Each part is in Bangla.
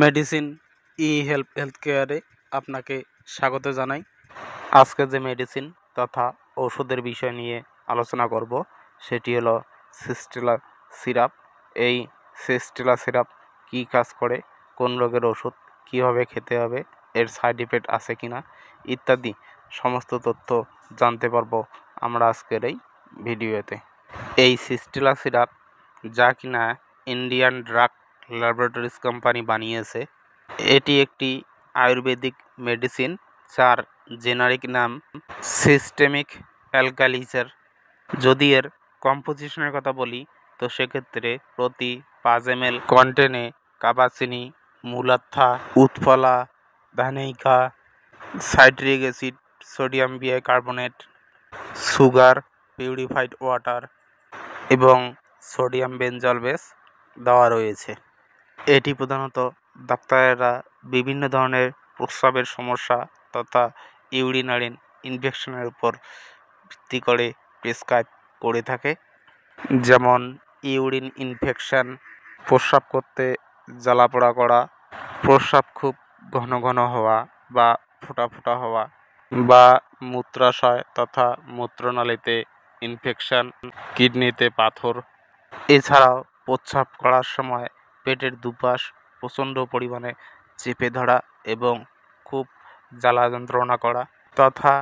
মেডিসিন হেলথ কেয়ারে আপনাকে স্বাগত জানাই। আজকে যে মেডিসিন তথা ওষুধের বিষয় নিয়ে আলোচনা করব সেটি হলো সিস্টেলা সিরাপ। এই সিস্টেলা সিরাপ কী কাজ করে, কোন রোগের ওষুধ, কীভাবে খেতে হবে, এর সাইড ইফেক্ট আছে কি না ইত্যাদি সমস্ত তথ্য জানতে পারবো আমরা আজকের এই ভিডিওতে। এই সিস্টেলা সিরাপ যা কিনা ইন্ডিয়ান ড্রাগ ল্যাবরেটরিজ কোম্পানি বানিয়েছে, এটি একটি আয়ুর্বেদিক মেডিসিন যার জেনারিক নাম সিস্টেমিক অ্যালকালিজার। যদি এর কম্পোজিশনের কথা বলি তো সেক্ষেত্রে প্রতি 5 ml কন্টেনে কাবাচিনি, মুলাত্থা, উৎফলা, ধানেইকা, citric acid, sodium bicarbonate, sugar, purified water এবং সোডিয়াম বেনজলবেস দেওয়া রয়েছে। এটি প্রধানত ডাক্তারেরা বিভিন্ন ধরনের প্রস্রাবের সমস্যা তথা ইউরিনারি ইনফেকশনের উপর ভিত্তি করে প্রেসক্রাইব করে থাকে, যেমন ইউরিন ইনফেকশন, প্রস্রাব করতে জ্বালাপোড়া করা, প্রস্রাব খুব ঘন ঘন হওয়া বা ফোঁটা ফোঁটা হওয়া, বা মূত্রাশয় তথা মূত্রনালীতে ইনফেকশন, কিডনিতে পাথর। এছাড়াও প্রস্রাব করার সময় পেটের দুপাশ প্রচণ্ড পরিমাণে চেপে ধরা এবং খুব জ্বালা যন্ত্রণা করা তথা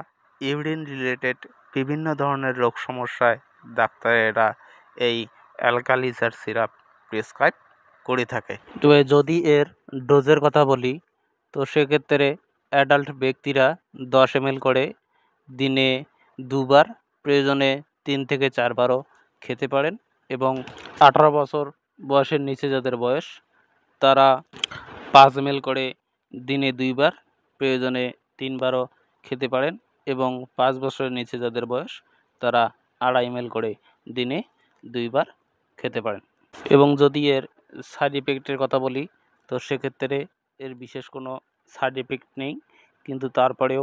ইউরিন রিলেটেড বিভিন্ন ধরনের রোগ সমস্যায় ডাক্তারেরা এই অ্যালকালিজার সিরাপ প্রেসক্রাইব করে থাকে। তবে যদি এর ডোজের কথা বলি তো সেক্ষেত্রে অ্যাডাল্ট ব্যক্তিরা 10 ml করে দিনে 2 বার, প্রয়োজনে 3 থেকে 4 বারও খেতে পারেন, এবং 18 বছর বয়সের নিচে যাদের বয়স তারা 5 ml করে দিনে 2 বার, প্রয়োজনে 3 বারও খেতে পারেন, এবং 5 বছরের নিচে যাদের বয়স তারা 2.5 ml করে দিনে 2 বার খেতে পারেন। এবং যদি এর সাইড ইফেক্টের কথা বলি তো সেক্ষেত্রে এর বিশেষ কোনো সাইড ইফেক্ট নেই, কিন্তু তারপরেও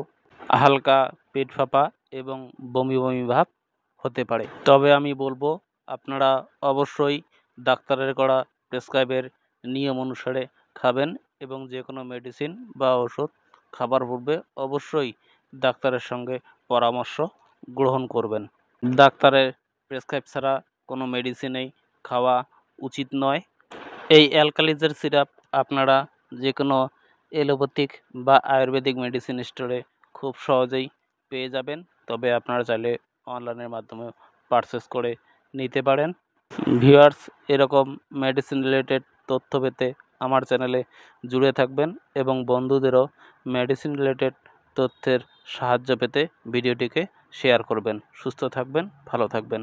হালকা পেট ফাঁপা এবং বমি বমি ভাব হতে পারে। তবে আমি বলবো আপনারা অবশ্যই ডাক্তারের করা প্রেসক্রাইবের নিয়ম অনুসারে খাবেন, এবং যে কোনো মেডিসিন বা ওষুধ খাবার পূর্বে অবশ্যই ডাক্তারের সঙ্গে পরামর্শ গ্রহণ করবেন। ডাক্তারের প্রেসক্রাইব ছাড়া কোনো মেডিসিনই খাওয়া উচিত নয়। এই অ্যালকালিজার সিরাপ আপনারা যে কোনো এলোপ্যাথিক বা আয়ুর্বেদিক মেডিসিন স্টোরে খুব সহজেই পেয়ে যাবেন, তবে আপনারা চাইলে অনলাইনের মাধ্যমে পারচেস করে নিতে পারেন। ভিউয়ার্স, এরকম মেডিসিন রিলেটেড তথ্য পেতে আমার চ্যানেলে জুড়ে থাকবেন, এবং বন্ধুদেরও মেডিসিন রিলেটেড তথ্যের সাহায্য পেতে ভিডিওটিকে শেয়ার করবেন। সুস্থ থাকবেন, ভালো থাকবেন।